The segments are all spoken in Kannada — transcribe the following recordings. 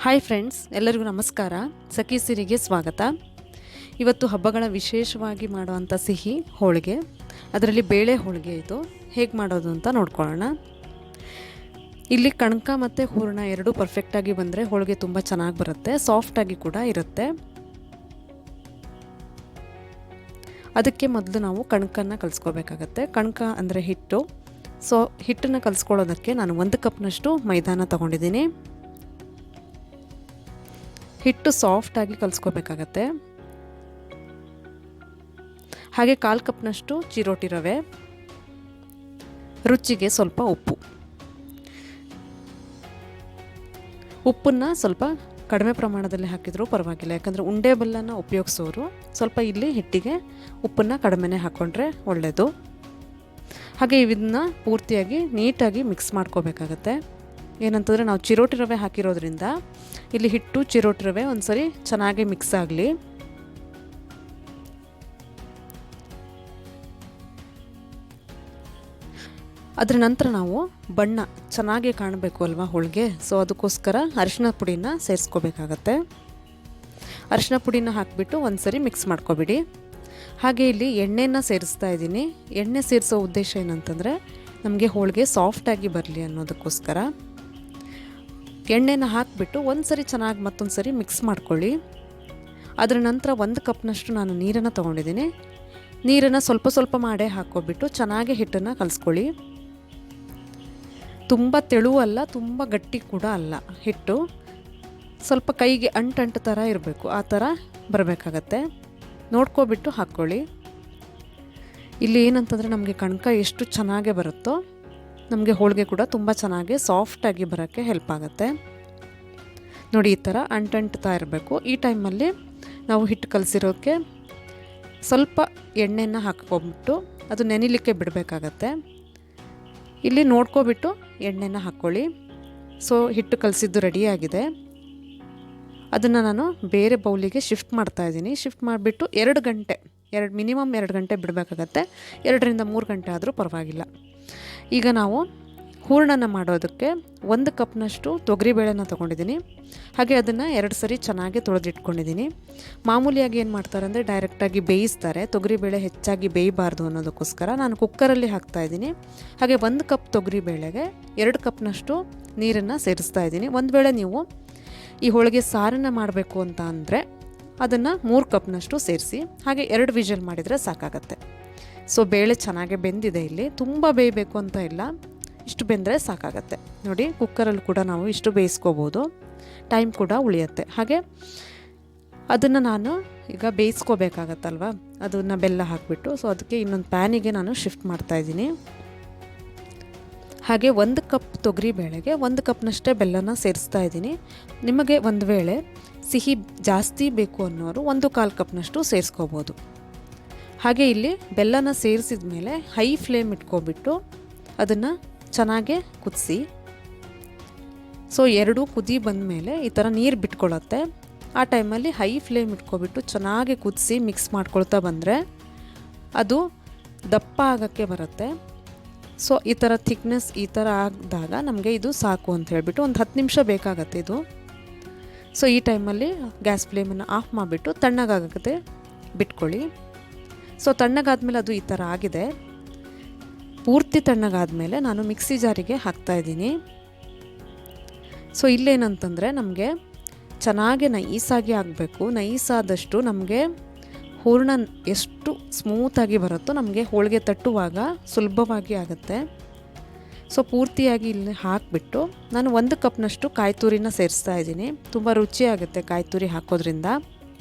ಹಾಯ್ ಫ್ರೆಂಡ್ಸ್, ಎಲ್ಲರಿಗೂ ನಮಸ್ಕಾರ. ಸಖಿ ಸಿರಿಗೆ ಸ್ವಾಗತ. ಇವತ್ತು ಹಬ್ಬಗಳ ವಿಶೇಷವಾಗಿ ಮಾಡುವಂಥ ಸಿಹಿ ಹೋಳಿಗೆ, ಅದರಲ್ಲಿ ಬೇಳೆ ಹೋಳಿಗೆ. ಇದು ಹೇಗೆ ಮಾಡೋದು ಅಂತ ನೋಡ್ಕೊಳ್ಳೋಣ. ಇಲ್ಲಿ ಕಣಕ ಮತ್ತು ಹೂರಣ ಎರಡೂ ಪರ್ಫೆಕ್ಟಾಗಿ ಬಂದರೆ ಹೋಳಿಗೆ ತುಂಬ ಚೆನ್ನಾಗಿ ಬರುತ್ತೆ, ಸಾಫ್ಟಾಗಿ ಕೂಡ ಇರುತ್ತೆ. ಅದಕ್ಕೆ ಮೊದಲು ನಾವು ಕಣಕನ್ನು ಕಲಿಸ್ಕೋಬೇಕಾಗತ್ತೆ. ಕಣಕ ಅಂದರೆ ಹಿಟ್ಟು. ಸೊ ಹಿಟ್ಟನ್ನು ಕಲಿಸ್ಕೊಳ್ಳೋದಕ್ಕೆ ನಾನು 1 ಕಪ್ನಷ್ಟು ಮೈದಾನ ತೊಗೊಂಡಿದ್ದೀನಿ. ಹಿಟ್ಟು ಸಾಫ್ಟಾಗಿ ಕಲಿಸ್ಕೋಬೇಕಾಗತ್ತೆ. ಹಾಗೆ 1/4 ಕಪ್ನಷ್ಟು ಚಿರೋಟಿ ರವೆ, ರುಚಿಗೆ ಸ್ವಲ್ಪ ಉಪ್ಪನ್ನು ಸ್ವಲ್ಪ ಕಡಿಮೆ ಪ್ರಮಾಣದಲ್ಲಿ ಹಾಕಿದರೂ ಪರವಾಗಿಲ್ಲ, ಯಾಕಂದರೆ ಉಂಡೆ ಬೆಲ್ಲನ ಉಪಯೋಗಿಸೋರು ಸ್ವಲ್ಪ ಇಲ್ಲಿ ಹಿಟ್ಟಿಗೆ ಉಪ್ಪನ್ನು ಕಡಿಮೆನೇ ಹಾಕ್ಕೊಂಡ್ರೆ ಒಳ್ಳೆಯದು. ಹಾಗೆ ಇದನ್ನು ಪೂರ್ತಿಯಾಗಿ ನೀಟಾಗಿ ಮಿಕ್ಸ್ ಮಾಡ್ಕೋಬೇಕಾಗತ್ತೆ. ಏನಂತಂದರೆ ನಾವು ಚಿರೋಟಿ ರವೆ ಹಾಕಿರೋದ್ರಿಂದ ಇಲ್ಲಿ ಹಿಟ್ಟು ಚಿರೋಟಿ ರವೆ ಒಂದ್ಸರಿ ಚೆನ್ನಾಗಿ ಮಿಕ್ಸ್ ಆಗಲಿ. ಅದರ ನಂತರ ನಾವು ಬಣ್ಣ ಚೆನ್ನಾಗಿ ಕಾಣಬೇಕು ಅಲ್ವಾ ಹೋಳಿಗೆ, ಸೊ ಅದಕ್ಕೋಸ್ಕರ ಅರಿಶಿನ ಪುಡಿನ ಸೇರಿಸ್ಕೋಬೇಕಾಗತ್ತೆ. ಅರಿಶಿನ ಪುಡಿನ ಹಾಕಿಬಿಟ್ಟು ಒಂದ್ಸರಿ ಮಿಕ್ಸ್ ಮಾಡ್ಕೊಬಿಡಿ. ಹಾಗೆ ಇಲ್ಲಿ ಎಣ್ಣೆನ ಸೇರಿಸ್ತಾ ಇದ್ದೀನಿ. ಎಣ್ಣೆ ಸೇರಿಸೋ ಉದ್ದೇಶ ಏನಂತಂದರೆ ನಮಗೆ ಹೋಳಿಗೆ ಸಾಫ್ಟಾಗಿ ಬರಲಿ ಅನ್ನೋದಕ್ಕೋಸ್ಕರ. ಎಣ್ಣೆನ ಹಾಕಿಬಿಟ್ಟು ಒಂದ್ಸರಿ ಚೆನ್ನಾಗಿ ಮತ್ತೊಂದು ಸರಿ ಮಿಕ್ಸ್ ಮಾಡ್ಕೊಳ್ಳಿ. ಅದರ ನಂತರ 1 ಕಪ್ನಷ್ಟು ನಾನು ನೀರನ್ನು ತೊಗೊಂಡಿದ್ದೀನಿ. ನೀರನ್ನು ಸ್ವಲ್ಪ ಸ್ವಲ್ಪ ಮಾಡೇ ಹಾಕ್ಕೊಬಿಟ್ಟು ಚೆನ್ನಾಗಿ ಹಿಟ್ಟನ್ನು ಕಲಿಸ್ಕೊಳ್ಳಿ. ತುಂಬ ತೆಳುವೂ ಅಲ್ಲ, ತುಂಬ ಗಟ್ಟಿ ಕೂಡ ಅಲ್ಲ. ಹಿಟ್ಟು ಸ್ವಲ್ಪ ಕೈಗೆ ಅಂಟು ಥರ ಇರಬೇಕು, ಆ ಥರ ಬರಬೇಕಾಗತ್ತೆ. ನೋಡ್ಕೊಬಿಟ್ಟು ಹಾಕ್ಕೊಳ್ಳಿ. ಇಲ್ಲಿ ಏನಂತಂದರೆ ನಮಗೆ ಕಣಕ ಎಷ್ಟು ಚೆನ್ನಾಗೇ ಬರುತ್ತೋ ನಮಗೆ ಹೋಳಿಗೆ ಕೂಡ ತುಂಬ ಚೆನ್ನಾಗಿ ಸಾಫ್ಟಾಗಿ ಬರೋಕ್ಕೆ ಹೆಲ್ಪ್ ಆಗುತ್ತೆ. ನೋಡಿ, ಈ ಥರ ಅಂಟುತ್ತಾ ಇರಬೇಕು. ಈ ಟೈಮಲ್ಲಿ ನಾವು ಹಿಟ್ಟು ಕಲಸಿರೋಕ್ಕೆ ಸ್ವಲ್ಪ ಎಣ್ಣೆನ ಹಾಕ್ಕೊಂಬಿಟ್ಟು ಅದು ನೆನಿಲಿಕ್ಕೆ ಬಿಡಬೇಕಾಗತ್ತೆ. ಇಲ್ಲಿ ನೋಡ್ಕೊಬಿಟ್ಟು ಎಣ್ಣೆನ ಹಾಕ್ಕೊಳ್ಳಿ. ಸೊ ಹಿಟ್ಟು ಕಲಸಿದ್ದು ರೆಡಿಯಾಗಿದೆ. ಅದನ್ನು ನಾನು ಬೇರೆ ಬೌಲಿಗೆ ಶಿಫ್ಟ್ ಮಾಡ್ತಾಯಿದ್ದೀನಿ. ಶಿಫ್ಟ್ ಮಾಡಿಬಿಟ್ಟು 2 ಗಂಟೆ ಮಿನಿಮಮ್ 2 ಗಂಟೆ ಬಿಡಬೇಕಾಗತ್ತೆ. 2ರಿಂದ 3 ಗಂಟೆ ಆದರೂ ಪರವಾಗಿಲ್ಲ. ಈಗ ನಾವು ಹೂರಣನ ಮಾಡೋದಕ್ಕೆ 1 ಕಪ್ನಷ್ಟು ತೊಗರಿಬೇಳೆನ ತೊಗೊಂಡಿದ್ದೀನಿ. ಹಾಗೆ ಅದನ್ನು 2 ಸರಿ ಚೆನ್ನಾಗಿ ತೊಳೆದಿಟ್ಕೊಂಡಿದ್ದೀನಿ. ಮಾಮೂಲಿಯಾಗಿ ಏನು ಮಾಡ್ತಾರೆ ಅಂದರೆ ಡೈರೆಕ್ಟಾಗಿ ಬೇಯಿಸ್ತಾರೆ. ತೊಗರಿಬೇಳೆ ಹೆಚ್ಚಾಗಿ ಬೇಯಬಾರ್ದು ಅನ್ನೋದಕ್ಕೋಸ್ಕರ ನಾನು ಕುಕ್ಕರಲ್ಲಿ ಹಾಕ್ತಾಯಿದ್ದೀನಿ. ಹಾಗೆ 1 ಕಪ್ ತೊಗರಿಬೇಳೆಗೆ 2 ಕಪ್ನಷ್ಟು ನೀರನ್ನು ಸೇರಿಸ್ತಾ ಇದ್ದೀನಿ. ಒಂದು ವೇಳೆ ನೀವು ಈ ಹೋಳಿಗೆ ಸಾರನ್ನು ಮಾಡಬೇಕು ಅಂತ ಅಂದರೆ ಅದನ್ನು 3 ಕಪ್ನಷ್ಟು ಸೇರಿಸಿ ಹಾಗೆ 2 ವಿಷಲ್ ಮಾಡಿದರೆ ಸಾಕಾಗತ್ತೆ. ಸೊ ಬೇಳೆ ಚೆನ್ನಾಗಿ ಬೆಂದಿದೆ. ಇಲ್ಲಿ ತುಂಬ ಬೇಯಬೇಕು ಅಂತ ಇಲ್ಲ, ಇಷ್ಟು ಬೆಂದರೆ ಸಾಕಾಗತ್ತೆ. ನೋಡಿ, ಕುಕ್ಕರಲ್ಲಿ ಕೂಡ ನಾವು ಇಷ್ಟು ಬೇಯಿಸ್ಕೋಬೋದು, ಟೈಮ್ ಕೂಡ ಉಳಿಯುತ್ತೆ. ಹಾಗೆ ಅದನ್ನು ನಾನು ಈಗ ಬೇಯಿಸ್ಕೋಬೇಕಾಗತ್ತಲ್ವ, ಅದನ್ನು ಬೆಲ್ಲ ಹಾಕಿಬಿಟ್ಟು ಸೊ ಅದಕ್ಕೆ ಇನ್ನೊಂದು ಪ್ಯಾನಿಗೆ ನಾನು ಶಿಫ್ಟ್ ಮಾಡ್ತಾಯಿದ್ದೀನಿ. ಹಾಗೆ 1 ಕಪ್ ತೊಗರಿ ಬೇಳೆಗೆ 1 ಕಪ್ನಷ್ಟೇ ಬೆಲ್ಲನ ಸೇರಿಸ್ತಾ ಇದ್ದೀನಿ. ನಿಮಗೆ ಒಂದು ವೇಳೆ ಸಿಹಿ ಜಾಸ್ತಿ ಬೇಕು ಅನ್ನೋರು 1/4 ಕಪ್ನಷ್ಟು ಸೇರಿಸ್ಕೋಬೋದು. ಹಾಗೆ ಇಲ್ಲಿ ಬೆಲ್ಲನ ಸೇರಿಸಿದ ಮೇಲೆ ಹೈ ಫ್ಲೇಮ್ ಇಟ್ಕೊಬಿಟ್ಟು ಅದನ್ನು ಚೆನ್ನಾಗೆ ಕುದಿಸಿ. ಸೊ 2 ಕುದಿ ಬಂದ ಮೇಲೆ ಈ ಥರ ನೀರು ಬಿಟ್ಕೊಳ್ಳುತ್ತೆ. ಆ ಟೈಮಲ್ಲಿ ಹೈ ಫ್ಲೇಮ್ ಇಟ್ಕೊಬಿಟ್ಟು ಚೆನ್ನಾಗಿ ಕುದಿಸಿ ಮಿಕ್ಸ್ ಮಾಡ್ಕೊಳ್ತಾ ಬಂದರೆ ಅದು ದಪ್ಪ ಆಗೋಕ್ಕೆ ಬರುತ್ತೆ. ಸೊ ಈ ಥರ ಥಿಕ್ನೆಸ್ ಈ ಥರ ಆಗಿದಾಗ ನಮಗೆ ಇದು ಸಾಕು ಅಂತ ಹೇಳಿಬಿಟ್ಟು ಒಂದು 10 ನಿಮಿಷ ಬೇಕಾಗತ್ತೆ ಇದು. ಸೊ ಈ ಟೈಮಲ್ಲಿ ಗ್ಯಾಸ್ ಫ್ಲೇಮನ್ನು ಆಫ್ ಮಾಡಿಬಿಟ್ಟು ತಣ್ಣಗಾಗತ್ತೆ ಬಿಟ್ಕೊಳ್ಳಿ. ಸೊ ತಣ್ಣಗಾದ್ಮೇಲೆ ಅದು ಈ ಥರ ಆಗಿದೆ. ಪೂರ್ತಿ ತಣ್ಣಗಾದ್ಮೇಲೆ ನಾನು ಮಿಕ್ಸಿ ಜಾರಿಗೆ ಹಾಕ್ತಾಯಿದ್ದೀನಿ. ಸೊ ಇಲ್ಲೇನಂತಂದರೆ ನಮಗೆ ಚೆನ್ನಾಗಿ ನೈಸಾಗಿ ಆಗಬೇಕು. ನೈಸಾದಷ್ಟು ನಮಗೆ ಹೂರಣ ಎಷ್ಟು ಸ್ಮೂತಾಗಿ ಬರುತ್ತೋ ನಮಗೆ ಹೋಳಿಗೆ ತಟ್ಟುವಾಗ ಸುಲಭವಾಗಿ ಆಗುತ್ತೆ. ಸೊ ಪೂರ್ತಿಯಾಗಿ ಇಲ್ಲಿ ಹಾಕಿಬಿಟ್ಟು ನಾನು 1 ಕಪ್ನಷ್ಟು ಕಾಯಿ ತುರಿನ ಸೇರಿಸ್ತಾ ಇದ್ದೀನಿ. ತುಂಬ ರುಚಿಯಾಗುತ್ತೆ ಕಾಯಿ ತುರಿ ಹಾಕೋದ್ರಿಂದ.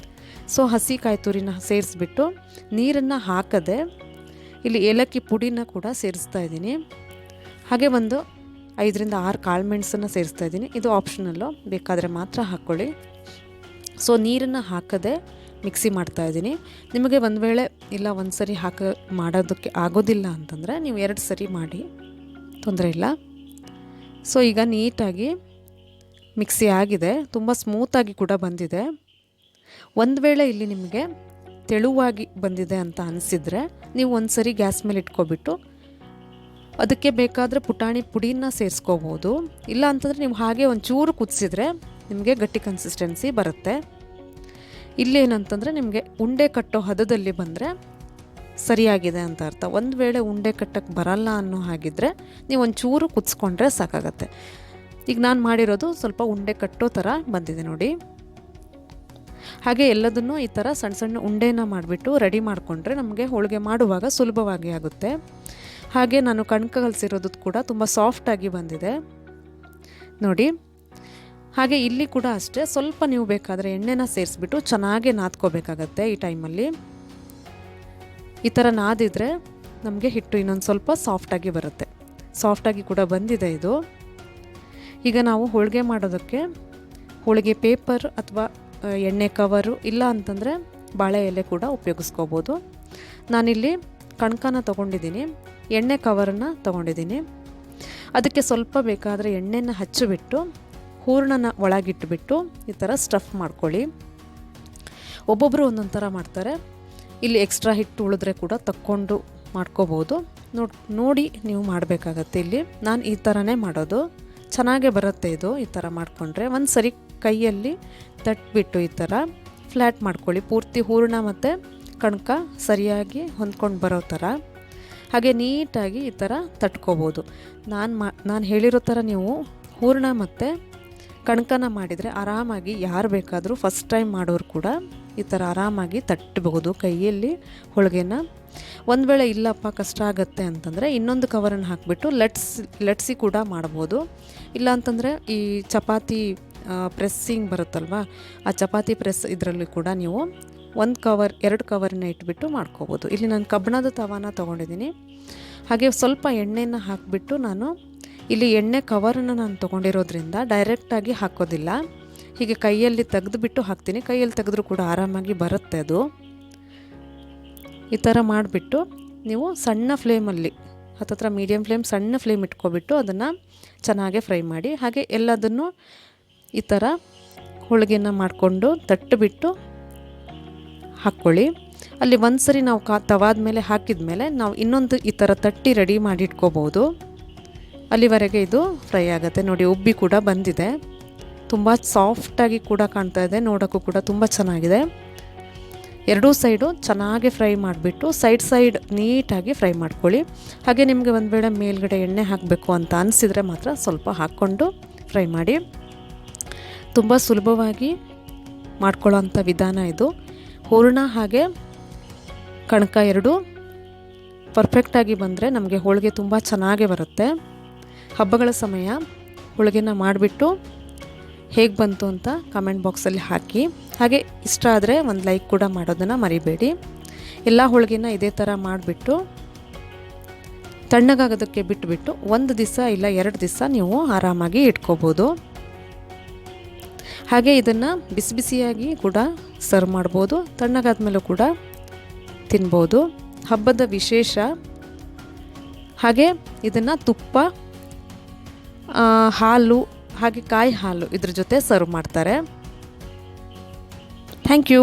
ಸೊ ಹಸಿ ಕಾಯಿ ತುರಿನ ಸೇರಿಸ್ಬಿಟ್ಟು ನೀರನ್ನು ಹಾಕದೆ ಇಲ್ಲಿ ಏಲಕ್ಕಿ ಪುಡಿನ ಕೂಡ ಸೇರಿಸ್ತಾ ಇದ್ದೀನಿ. ಹಾಗೆ ಒಂದು 5ರಿಂದ 6 ಕಾಳುಮೆಣಸನ್ನು ಸೇರಿಸ್ತಾ ಇದ್ದೀನಿ. ಇದು ಆಪ್ಷನಲ್ಲು, ಬೇಕಾದರೆ ಮಾತ್ರ ಹಾಕ್ಕೊಳ್ಳಿ. ಸೊ ನೀರನ್ನು ಹಾಕದೆ ಮಿಕ್ಸಿ ಮಾಡ್ತಾಯಿದ್ದೀನಿ. ನಿಮಗೆ ಒಂದು ವೇಳೆ ಇಲ್ಲ ಒಂದು ಸರಿ ಮಾಡೋದಕ್ಕೆ ಆಗೋದಿಲ್ಲ ಅಂತಂದರೆ ನೀವು 2 ಸರಿ ಮಾಡಿ, ತೊಂದರೆ ಇಲ್ಲ. ಸೊ ಈಗ ನೀಟಾಗಿ ಮಿಕ್ಸಿ ಆಗಿದೆ, ತುಂಬ ಸ್ಮೂತಾಗಿ ಕೂಡ ಬಂದಿದೆ. ಒಂದು ವೇಳೆ ಇಲ್ಲಿ ನಿಮಗೆ ತೆಳುವಾಗಿ ಬಂದಿದೆ ಅಂತ ಅನಿಸಿದರೆ ನೀವು ಒಂದು ಸರಿ ಗ್ಯಾಸ್ ಮೇಲೆ ಇಟ್ಕೊಬಿಟ್ಟು ಅದಕ್ಕೆ ಬೇಕಾದರೆ ಪುಟಾಣಿ ಪುಡಿನ ಸೇರಿಸ್ಕೋಬೋದು. ಇಲ್ಲ ಅಂತಂದರೆ ನೀವು ಹಾಗೆ ಒಂಚೂರು ಕುದಿಸಿದ್ರೆ ನಿಮಗೆ ಗಟ್ಟಿ ಕನ್ಸಿಸ್ಟೆನ್ಸಿ ಬರುತ್ತೆ. ಇಲ್ಲೇನಂತಂದರೆ ನಿಮಗೆ ಉಂಡೆ ಕಟ್ಟೋ ಹದದಲ್ಲಿ ಬಂದರೆ ಸರಿಯಾಗಿದೆ ಅಂತ ಅರ್ಥ. ಒಂದು ವೇಳೆ ಉಂಡೆ ಕಟ್ಟಕ್ಕೆ ಬರಲ್ಲ ಅನ್ನೋ ಹಾಗಿದ್ರೆ ನೀವು ಒಂಚೂರು ಕುದಿಸ್ಕೊಂಡ್ರೆ ಸಾಕಾಗತ್ತೆ. ಈಗ ನಾನು ಮಾಡಿರೋದು ಸ್ವಲ್ಪ ಉಂಡೆ ಕಟ್ಟೋ ಥರ ಬಂದಿದೆ ನೋಡಿ. ಹಾಗೆ ಎಲ್ಲದನ್ನೂ ಈ ಥರ ಸಣ್ಣ ಸಣ್ಣ ಉಂಡೆನ ಮಾಡಿಬಿಟ್ಟು ರೆಡಿ ಮಾಡಿಕೊಂಡ್ರೆ ನಮಗೆ ಹೋಳಿಗೆ ಮಾಡುವಾಗ ಸುಲಭವಾಗಿ ಆಗುತ್ತೆ. ಹಾಗೆ ನಾನು ಕಣ್ಕ ಕಲಿಸಿರೋದು ಕೂಡ ತುಂಬ ಸಾಫ್ಟಾಗಿ ಬಂದಿದೆ ನೋಡಿ. ಹಾಗೆ ಇಲ್ಲಿ ಕೂಡ ಅಷ್ಟೇ, ಸ್ವಲ್ಪ ನೀವು ಬೇಕಾದರೆ ಎಣ್ಣೆನ ಸೇರಿಸ್ಬಿಟ್ಟು ಚೆನ್ನಾಗಿ ನಾದ್ಕೋಬೇಕಾಗತ್ತೆ. ಈ ಟೈಮಲ್ಲಿ ಈ ಥರ ನಾದಿದ್ರೆ ನಮಗೆ ಹಿಟ್ಟು ಇನ್ನೊಂದು ಸ್ವಲ್ಪ ಸಾಫ್ಟಾಗಿ ಬರುತ್ತೆ. ಸಾಫ್ಟಾಗಿ ಕೂಡ ಬಂದಿದೆ ಇದು. ಈಗ ನಾವು ಹೋಳಿಗೆ ಮಾಡೋದಕ್ಕೆ ಹೋಳಿಗೆ ಪೇಪರ್ ಅಥವಾ ಎಣ್ಣೆ ಕವರು ಇಲ್ಲ ಅಂತಂದರೆ ಬಾಳೆ ಎಲೆ ಕೂಡ ಉಪಯೋಗಿಸ್ಕೋಬೋದು. ನಾನಿಲ್ಲಿ ಕಣ್ಕನ ತೊಗೊಂಡಿದ್ದೀನಿ, ಎಣ್ಣೆ ಕವರನ್ನು ತೊಗೊಂಡಿದ್ದೀನಿ. ಅದಕ್ಕೆ ಸ್ವಲ್ಪ ಬೇಕಾದರೆ ಎಣ್ಣೆನ ಹಚ್ಚಿಬಿಟ್ಟು ಹೂರಣನ ಒಳಗಿಟ್ಟುಬಿಟ್ಟು ಈ ಥರ ಸ್ಟಫ್ ಮಾಡ್ಕೊಳ್ಳಿ. ಒಬ್ಬೊಬ್ಬರು ಒಂದೊಂದು ಥರ ಮಾಡ್ತಾರೆ. ಇಲ್ಲಿ ಎಕ್ಸ್ಟ್ರಾ ಹಿಟ್ಟು ಉಳಿದ್ರೆ ಕೂಡ ತಕ್ಕೊಂಡು ಮಾಡ್ಕೋಬೋದು. ನೋಡಿ ನೀವು ಮಾಡಬೇಕಾಗತ್ತೆ. ಇಲ್ಲಿ ನಾನು ಈ ಥರನೇ ಮಾಡೋದು, ಚೆನ್ನಾಗೇ ಬರುತ್ತೆ ಇದು. ಈ ಥರ ಮಾಡಿಕೊಂಡ್ರೆ ಒಂದು ಸರಿ ಕೈಯಲ್ಲಿ ತಟ್ಬಿಟ್ಟು ಈ ಥರ ಫ್ಲ್ಯಾಟ್ ಮಾಡ್ಕೊಳ್ಳಿ. ಪೂರ್ತಿ ಹೂರಣ ಮತ್ತು ಕಣ್ಕ ಸರಿಯಾಗಿ ಹೊಂದ್ಕೊಂಡು ಬರೋ ಥರ. ಹಾಗೆ ನೀಟಾಗಿ ಈ ಥರ ತಟ್ಕೋಬೋದು. ನಾನು ಹೇಳಿರೋ ಥರ ನೀವು ಹೂರಣ ಮತ್ತು ಕಣ್ಕನ ಮಾಡಿದರೆ ಆರಾಮಾಗಿ ಯಾರು ಬೇಕಾದರೂ ಫಸ್ಟ್ ಟೈಮ್ ಮಾಡೋರು ಕೂಡ ಈ ಥರ ಆರಾಮಾಗಿ ತಟ್ಟಬಹುದು ಕೈಯಲ್ಲಿ ಹೋಳಿಗೆನ. ಒಂದು ವೇಳೆ ಇಲ್ಲಪ್ಪ ಕಷ್ಟ ಆಗುತ್ತೆ ಅಂತಂದರೆ ಇನ್ನೊಂದು ಕವರನ್ನು ಹಾಕಿಬಿಟ್ಟು ಲಟ್ಸಿ ಕೂಡ ಮಾಡ್ಬೋದು. ಇಲ್ಲ ಅಂತಂದರೆ ಈ ಚಪಾತಿ ಪ್ರೆಸ್ಸಿಂಗ್ ಬರುತ್ತಲ್ವ, ಆ ಚಪಾತಿ ಪ್ರೆಸ್ ಇದರಲ್ಲಿ ಕೂಡ ನೀವು ಎರಡು ಕವರನ್ನ ಇಟ್ಬಿಟ್ಟು ಮಾಡ್ಕೋಬೋದು. ಇಲ್ಲಿ ನಾನು ಕಬ್ಬಿಣದ ತವಾನ ತೊಗೊಂಡಿದ್ದೀನಿ. ಹಾಗೆ ಸ್ವಲ್ಪ ಎಣ್ಣೆನ ಹಾಕಿಬಿಟ್ಟು ನಾನು ಇಲ್ಲಿ ಎಣ್ಣೆ ಕವರನ್ನು ನಾನು ತೊಗೊಂಡಿರೋದ್ರಿಂದ ಡೈರೆಕ್ಟಾಗಿ ಹಾಕೋದಿಲ್ಲ, ಹೀಗೆ ಕೈಯಲ್ಲಿ ತೆಗೆದುಬಿಟ್ಟು ಹಾಕ್ತೀನಿ. ಕೈಯಲ್ಲಿ ತೆಗೆದ್ರೂ ಕೂಡ ಆರಾಮಾಗಿ ಬರುತ್ತೆ ಅದು. ಈ ಥರ ಮಾಡಿಬಿಟ್ಟು ನೀವು ಸಣ್ಣ ಫ್ಲೇಮಲ್ಲಿ ಹತ್ತತ್ರ ಮೀಡಿಯಮ್ ಫ್ಲೇಮ್, ಸಣ್ಣ ಫ್ಲೇಮ್ ಇಟ್ಕೊಬಿಟ್ಟು ಅದನ್ನು ಚೆನ್ನಾಗೆ ಫ್ರೈ ಮಾಡಿ. ಹಾಗೆ ಎಲ್ಲದನ್ನು ಈ ಥರ ಹೋಳಿಗೆನ ಮಾಡಿಕೊಂಡು ತಟ್ಟಿಬಿಟ್ಟು ಹಾಕ್ಕೊಳ್ಳಿ. ಅಲ್ಲಿ ಒಂದು ಸರಿ ನಾವು ತವಾದ ಮೇಲೆ ಹಾಕಿದ ಮೇಲೆ ನಾವು ಇನ್ನೊಂದು ಈ ಥರ ತಟ್ಟಿ ರೆಡಿ ಮಾಡಿ ಇಟ್ಕೋಬೋದು. ಅಲ್ಲಿವರೆಗೆ ಇದು ಫ್ರೈ ಆಗುತ್ತೆ ನೋಡಿ. ಉಬ್ಬಿ ಕೂಡ ಬಂದಿದೆ, ತುಂಬ ಸಾಫ್ಟಾಗಿ ಕೂಡ ಕಾಣ್ತಾ ಇದೆ, ನೋಡೋಕ್ಕೂ ಕೂಡ ತುಂಬ ಚೆನ್ನಾಗಿದೆ. ಎರಡೂ ಸೈಡು ಚೆನ್ನಾಗಿ ಫ್ರೈ ಮಾಡಿಬಿಟ್ಟು ಸೈಡ್ ನೀಟಾಗಿ ಫ್ರೈ ಮಾಡ್ಕೊಳ್ಳಿ. ಹಾಗೆ ನಿಮಗೆ ಒಂದು ವೇಳೆ ಮೇಲ್ಗಡೆ ಎಣ್ಣೆ ಹಾಕಬೇಕು ಅಂತ ಅನಿಸಿದರೆ ಮಾತ್ರ ಸ್ವಲ್ಪ ಹಾಕ್ಕೊಂಡು ಫ್ರೈ ಮಾಡಿ. ತುಂಬ ಸುಲಭವಾಗಿ ಮಾಡ್ಕೊಳ್ಳೋ ಅಂಥ ವಿಧಾನ ಇದು. ಹೂರಣ ಹಾಗೆ ಕಣಕ ಎರಡೂ ಪರ್ಫೆಕ್ಟಾಗಿ ಬಂದರೆ ನಮಗೆ ಹೋಳಿಗೆ ತುಂಬ ಚೆನ್ನಾಗೇ ಬರುತ್ತೆ. ಹಬ್ಬಗಳ ಸಮಯ ಹೋಳಿಗೆನ ಮಾಡಿಬಿಟ್ಟು ಹೇಗೆ ಬಂತು ಅಂತ ಕಮೆಂಟ್ ಬಾಕ್ಸಲ್ಲಿ ಹಾಕಿ. ಹಾಗೆ ಇಷ್ಟ ಆದರೆ ಒಂದು ಲೈಕ್ ಕೂಡ ಮಾಡೋದನ್ನು ಮರಿಬೇಡಿ. ಎಲ್ಲ ಹೋಳಿಗೆನ ಇದೇ ಥರ ಮಾಡಿಬಿಟ್ಟು ತಣ್ಣಗಾಗೋದಕ್ಕೆ ಬಿಟ್ಟುಬಿಟ್ಟು 1 ದಿವಸ ಇಲ್ಲ 2 ದಿವಸ ನೀವು ಆರಾಮಾಗಿ ಇಟ್ಕೋಬೋದು. ಹಾಗೆ ಇದನ್ನು ಬಿಸಿ ಬಿಸಿಯಾಗಿ ಕೂಡ ಸರ್ವ್ ಮಾಡ್ಬೋದು, ತಣ್ಣಗಾದ ಮೇಲೂ ಕೂಡ ತಿನ್ಬೋದು. ಹಬ್ಬದ ವಿಶೇಷ. ಹಾಗೆ ಇದನ್ನು ತುಪ್ಪ, ಹಾಲು ಹಾಗೆ ಕಾಯಿ ಹಾಲು ಇದ್ರ ಜೊತೆ ಸರ್ವ್ ಮಾಡ್ತಾರೆ. Thank you.